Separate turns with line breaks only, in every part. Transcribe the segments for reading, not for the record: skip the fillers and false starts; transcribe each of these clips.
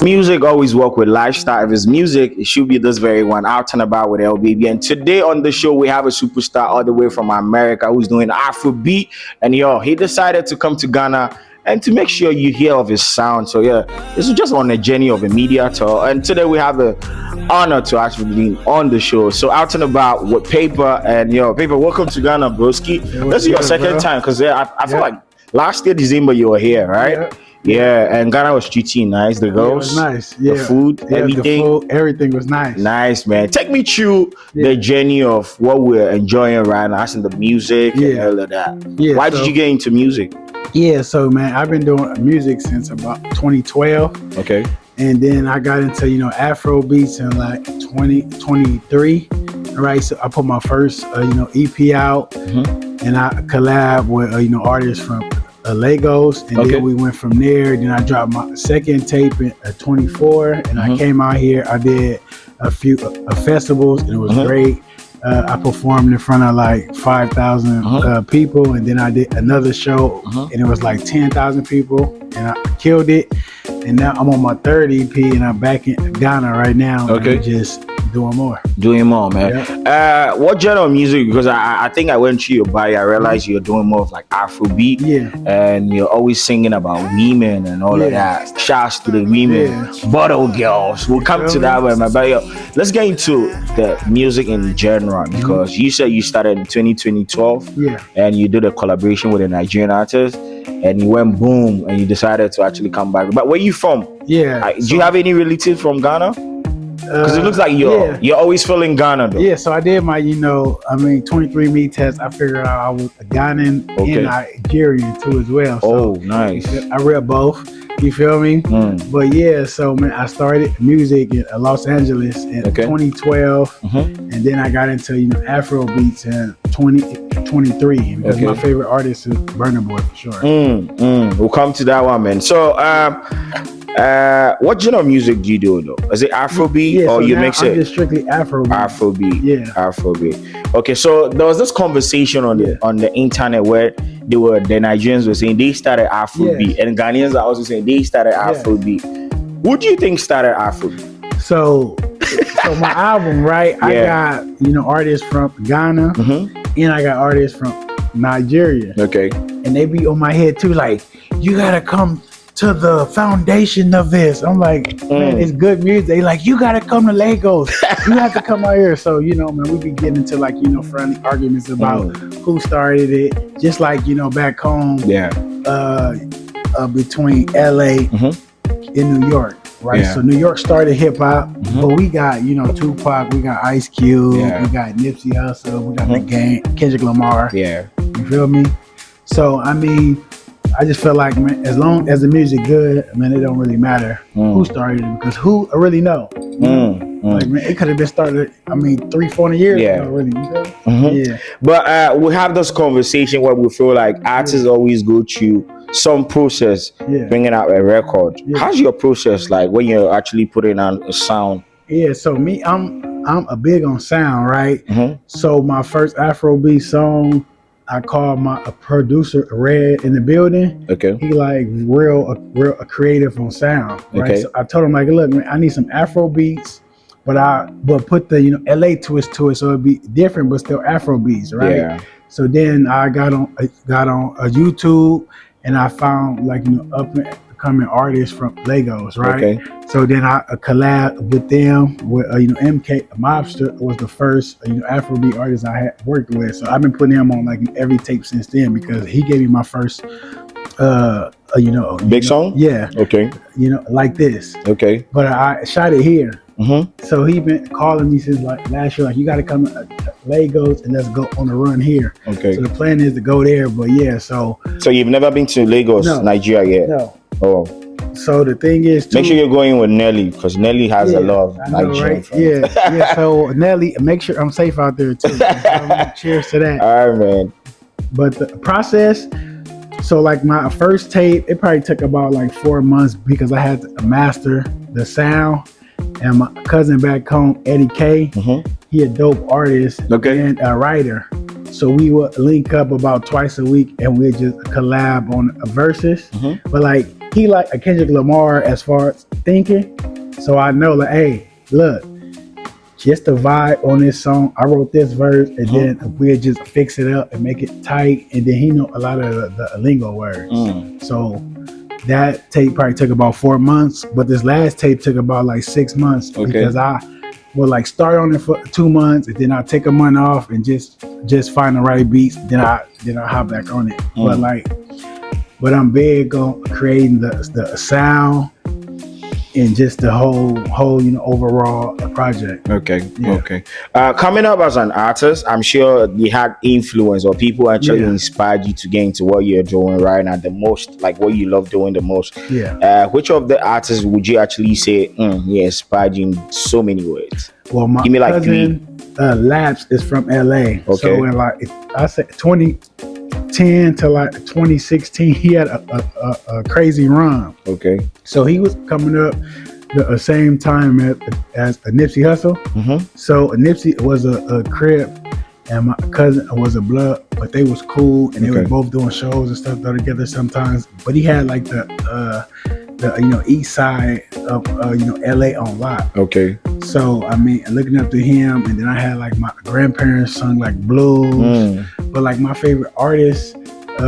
Music always work with lifestyle. If it's music, it should be this very one. Out and about with LBB. And today on the show, we have a superstar all the way from America who's doing Afrobeat. And he decided to come to Ghana and to make sure you hear of his sound. So yeah, this is just on a journey of a media tour. And today we have the honor to actually be on the show. So out and about with Paper. And Paper, welcome to Ghana, broski. This is your second time because I feel like last year December you were here, right? Yeah, and Ghana was treating nice. The girls,
it was nice. Yeah,
the food, everything.
The food, everything was nice.
Nice, man. Take me through the journey of what we're enjoying right now, as in the music and all of that. Yeah. Why did you get into music?
Yeah, so man, I've been doing music since about 2012.
Okay.
And then I got into Afro beats in like 2023. Right, so I put my first EP out, and I collab with artists from Lagos, and then we went from there. Then I dropped my second tape in 24, and I came out here. I did a few festivals, and it was great. I performed in front of like 5,000 people, and then I did another show, and it was like 10,000 people, and I killed it. And now I'm on my third EP, and I'm back in Ghana right now.
Okay,
and just doing more,
man. Yeah. What genre of music? Because I think I went through your bio. I realized you're doing more of like Afrobeat, and you're always singing about women and all of that. Shouts to the women, bottle girls. We'll come to that one, but let's get into the music in general, because you said you started in 2012, and you did a collaboration with a Nigerian artist, and you went boom, and you decided to actually come back. But where you from?
Do
you have any relatives from Ghana? Because it looks like you're always feeling Ghana though.
Yeah, so I did my 23andMe test. I figured out I was a Ghanaian and Nigerian too as well. So
nice.
I read both. You feel me? But yeah, so man, I started music in Los Angeles in 2012, and then I got into Afro beats in 2023 because my favorite artist is Burna Boy for sure.
We'll come to that one, man. So what genre of music do you do though? Is it Afrobeat or you mix it?
I'm just strictly Afrobeat.
Afrobeat. Okay, so there was this conversation on the internet where the Nigerians were saying they started Afrobeat, and Ghanaians are also saying they started Afrobeat. Who do you think started Afrobeat?
So my album, right? I got artists from Ghana, and I got artists from Nigeria.
Okay,
and they be on my head too, like you gotta come to the foundation of this. I'm like, man, it's good music. They like, you gotta come to Lagos. You have to come out here. So, man, we be getting into like, friendly arguments about who started it. Just like, back home, between LA and New York, right? So New York started hip hop, but we got, Tupac, we got Ice Cube, we got Nipsey Hussle, we got the gang, Kendrick Lamar.
Yeah.
You feel me? So, I mean, I just feel like, man, as long as the music good, man, it don't really matter who started it, because who really know? Like, man, it could have been started, 300-400 years ago, really. Yeah.
But we have this conversation where we feel like artists always go through some process bringing out a record. How's your process like when you're actually putting on a sound? Yeah,
so me, I'm a big on sound, right? So my first Afrobeat song, I called my producer Red in the building.
Okay.
He like real creative on sound. Right. So I told him like, look, man, I need some Afro beats, but put the LA twist to it so it'd be different, but still Afro beats, right? Yeah. So then I got on YouTube, and I found like up and coming artists from Lagos, right? Okay. So then I collabed with them with MK Mobster was the first Afrobeat artist I had worked with. So I've been putting him on like every tape since then, because he gave me my first
big song.
Yeah.
Okay.
Like this.
Okay.
But I shot it here. So he been calling me since like last year, like, you got to come to Lagos and let's go on a run here.
Okay.
So the plan is to go there, but so
you've never been to Lagos, Nigeria yet?
No.
Oh.
So the thing is,
make sure you're going with Nelly, because Nelly has a lot of Nigerian friends.
Yeah. So Nelly, make sure I'm safe out there too. Cheers to that.
All right, man.
But the process, so like my first tape, it probably took about like 4 months, because I had to master the sound. And my cousin back home, Eddie K, he a dope artist and a writer. So we would link up about twice a week and we'd just collab on verses. But like he like a Kendrick Lamar as far as thinking. So I know like, hey, look, just the vibe on this song. I wrote this verse and then we'd just fix it up and make it tight. And then he know a lot of the lingo words. So that tape probably took about 4 months, but this last tape took about like 6 months because I would like start on it for 2 months and then I take a month off and just find the right beats. Then I hop back on it. But I'm big on creating the sound and just the whole overall project.
Okay. Coming up as an artist, I'm sure you had influence or people actually inspired you to get into what you're doing right now the most, like what you love doing the most. Which of the artists would you actually say he inspired you in so many ways?
Well, my
give me like
cousin Laps is from LA.
Okay.
So in like I said 2010 to like 2016, he had a crazy run.
Okay.
So he was coming up the same time as a Nipsey Hussle. So Nipsey was a Crip and my cousin was a Blood, but they was cool and they were both doing shows and stuff together sometimes. But he had like the east side of LA on lock.
Okay.
So I mean, looking up to him, and then I had like my grandparents sung like blues, but like my favorite artist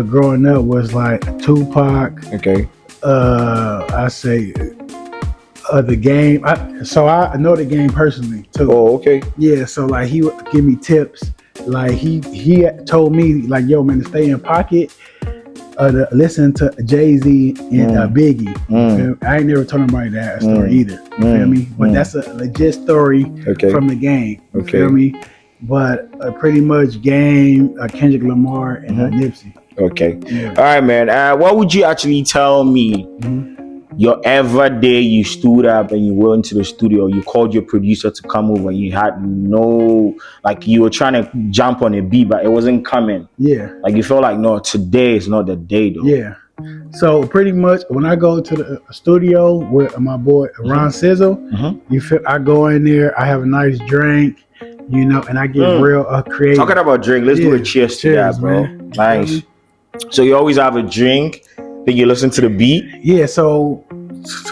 growing up was like Tupac.
Okay.
I say The Game. So I know The Game personally too.
Oh, okay.
Yeah. So like he would give me tips. Like he told me like, yo man, to stay in pocket. To listen to Jay-Z and Biggie. I ain't never told nobody that story either. You feel me? But that's a legit story from The Game. You feel me? But pretty much Game, Kendrick Lamar, and Nipsey.
Okay. All right, man. What would you actually tell me? Your ever day you stood up and you went into the studio, you called your producer to come over and you had no, like you were trying to jump on a beat, but it wasn't coming. Yeah. Like you felt like, no, today is not the day though.
Yeah. So pretty much when I go to the studio with my boy Ron Sizzle, you feel I go in there, I have a nice drink, and I get real creative.
Talking about drink, let's do a cheers to that, bro. Man. Nice. So you always have a drink, then you listen to the beat?
Yeah, so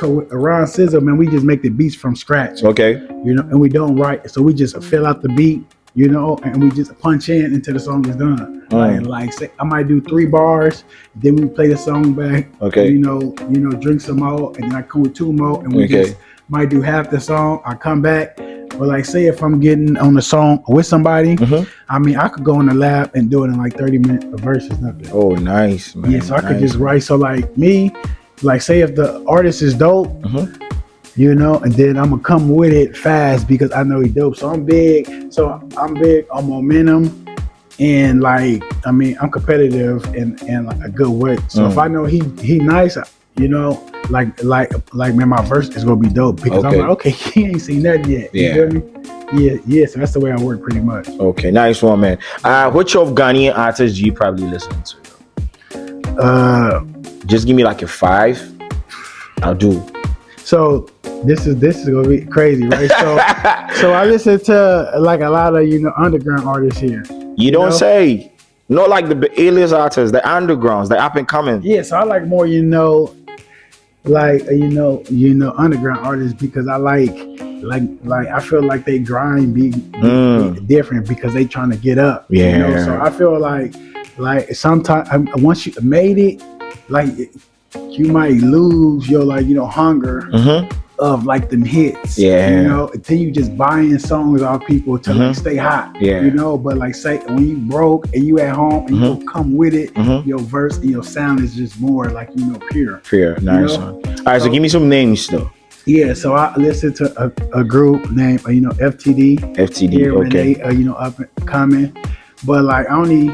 with Ron Sizzle, man, we just make the beats from scratch.
Okay.
And we don't write, so we just fill out the beat, and we just punch in until the song is done. Like say I might do 3 bars, then we play the song back.
Okay.
Drink some more, and then I come with 2 more, and we just might do half the song. I come back, but like say if I'm getting on the song with somebody, I mean I could go in the lab and do it in like 30 minutes of verses, nothing.
Oh, nice, man.
Yeah, so I could just write. So like me, like say if the artist is dope, and then I'm gonna come with it fast because I know he's dope. So I'm big on momentum, and like I mean I'm competitive and like a good way. So if I know he nice, like man, my verse is gonna be dope because I'm like, okay, he ain't seen that yet. You feel me? Yeah. So that's the way I work pretty much.
Okay, nice one, man. Which of Ghanaian artists do you probably listen to? Just give me like a 5. I'll do.
So this is gonna be crazy, right? So I listen to like a lot of underground artists here.
You don't say. Not like the A-list artists, the undergrounds, the up and coming.
Yeah, so I like more underground artists because I like I feel like they grind be different because they trying to get up.
Yeah.
So I feel like sometimes once you made it, like you might lose your hunger of like them hits. Yeah. Until you just buying songs off people to like stay hot. Yeah. But like say when you broke and you at home and you come with it, your verse and your sound is just more like pure.
Pure. Nice one. All right, so give me some names though.
Yeah, so I listen to a group named FTD.
FTD,
here
okay.
When they up and coming, but like I only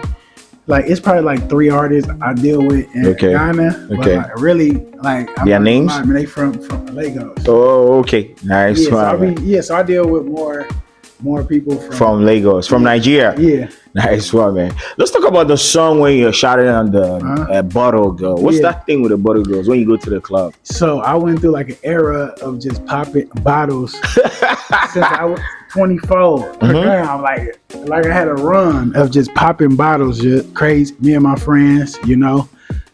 it's probably like 3 artists I deal with in Ghana. Okay. But like really like
their names?
I mean, they from Lagos.
Oh, okay, nice.
Yeah, so I deal with more people
from Lagos, from Nigeria.
Yeah.
Nice one, man. Let's talk about the song when you're shouting on the Bottle Girl. What's that thing with the Bottle Girls when you go to the club?
So I went through like an era of just popping bottles since I was 24. Damn, like I had a run of just popping bottles, just crazy. Me and my friends, you know.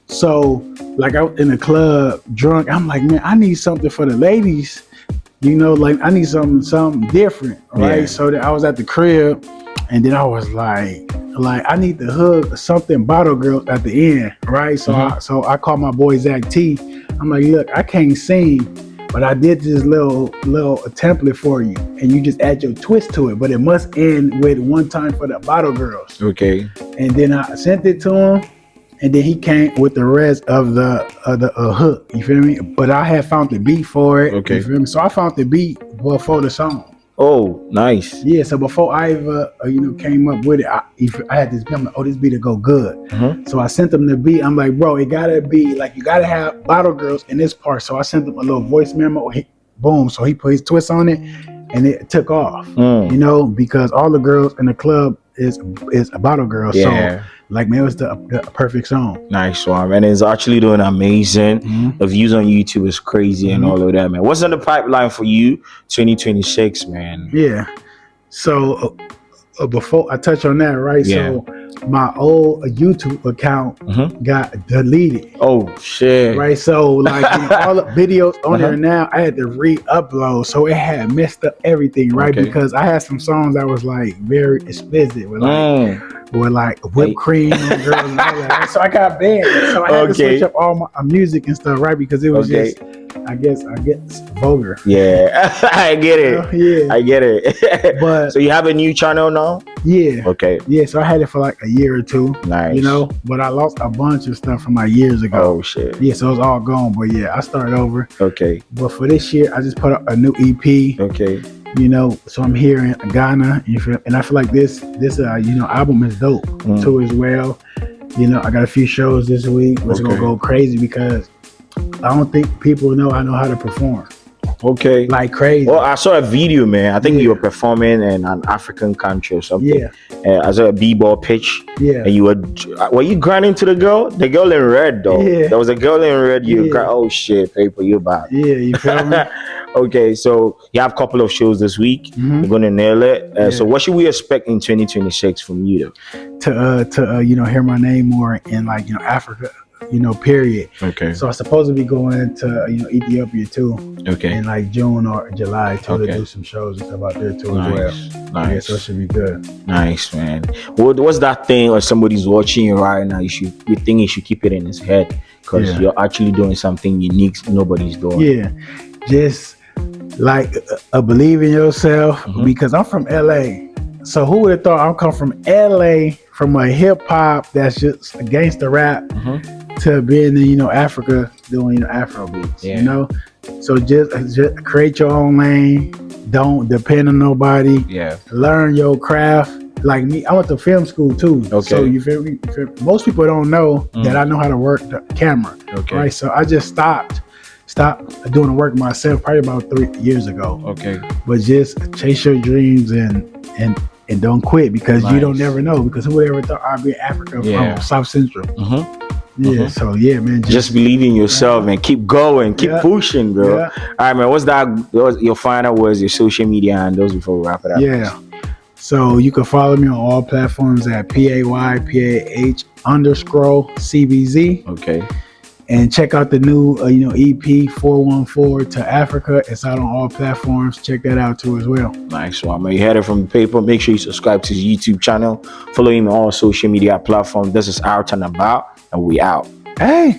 So like I was in the club drunk. I'm like, man, I need something for the ladies. You know, like I need something different, right?
Yeah.
So that I was at the crib, and then I was like I need to hug something bottle girl at the end, right? So I called my boy Zach T. I'm like, look, I can't sing, but I did this little template for you, and you just add your twist to it, but it must end with one time for the bottle girls.
Okay.
And then I sent it to him. And then he came with the rest of the hook, you feel me? But I had found the beat for it,
Okay.
you feel me? So I found the beat before the song.
Oh, nice.
Yeah, so before I ever, came up with it, I had this beat. I'm like, oh, this beat will go good. So I sent him the beat. I'm like, bro, it gotta be like you gotta have bottle girls in this part. So I sent him a little voice memo. Boom. So he put his twist on it, and it took off. You know, because all the girls in the club is a bottle girl.
Yeah.
So like, man, it was the perfect song.
Nice one, man. It's actually doing amazing. The views on YouTube is crazy and all of that, man. What's in the pipeline for you 2026, man?
Yeah. So before I touch on that, right?
Yeah.
So my old YouTube account got deleted.
Oh shit.
Right. So like all the videos on there now, I had to re-upload. So it had messed up everything, right?
Okay.
Because I had some songs that was like very explicit with like whipped cream on girls and all that. So I got banned. So I had to switch up all my music and stuff, right? Because it was just, I guess vulgar.
Yeah. I get it.
Yeah.
I get it.
But
so you have a new channel now?
yeah.
Okay.
Yeah, so I had it for like a year or two.
Nice.
You know, but I lost a bunch of stuff from like years ago.
Oh shit.
Yeah, so it's all gone. But yeah, I started over.
Okay.
But for this year, I just put up a new EP.
Okay.
You know, so I'm here in Ghana, and I feel like this album is dope too as well. You know, I got a few shows this week, which is gonna go crazy because I don't think people know I know how to perform.
Okay.
Like crazy.
Well, I saw a video, man. I think you were performing in an African country or something.
Yeah.
I saw a b-ball pitch.
Yeah.
And you were you grinding to the girl? The girl in red, though.
Yeah.
There was a girl in red. You
Yeah.
oh shit, paper, you bad.
Yeah, you feel me?
Okay, so you have a couple of shows this week. You're gonna nail it. So what should we expect in 2026 from you, though?
To hear my name more in like Africa, period.
Okay.
So I'm supposed to be going to Ethiopia too
Okay.
in like June or July to
Okay.
do some shows and stuff out there too
Nice.
as well.
Nice.
Yeah, so it should be good.
Nice, man. What's that thing, or somebody's watching you right now, you think he should keep it in his head because you're actually doing something unique nobody's doing.
Yeah, just like believe in yourself because I'm from LA. So who would have thought I'm come from LA from a hip hop that's just a gangster rap to being in Africa doing Afro beats.
Yeah.
You know, so just create your own lane. Don't depend on nobody.
Yeah.
Learn your craft. Like me, I went to film school too.
Okay.
So you feel me? Most people don't know that I know how to work the camera.
Okay.
Right. So I just stopped doing the work myself probably about 3 years ago.
Okay.
But just chase your dreams and don't quit because you don't never know. Because who would ever thought I'd be in Africa from South Central? Yeah. So yeah, man.
Just believe in yourself and keep going, keep pushing, bro.
Yeah.
All right, man. What's your final words, your social media handles before we wrap it up?
Yeah. So you can follow me on all platforms at PAYPAH_CBZ.
Okay.
And check out the new EP 414 to Africa. It's out on all platforms. Check that out too as well.
Nice one, man. You heard it from the paper. Make sure you subscribe to his YouTube channel. Follow him on all social media platforms. This is Out and About, and we out.
Hey.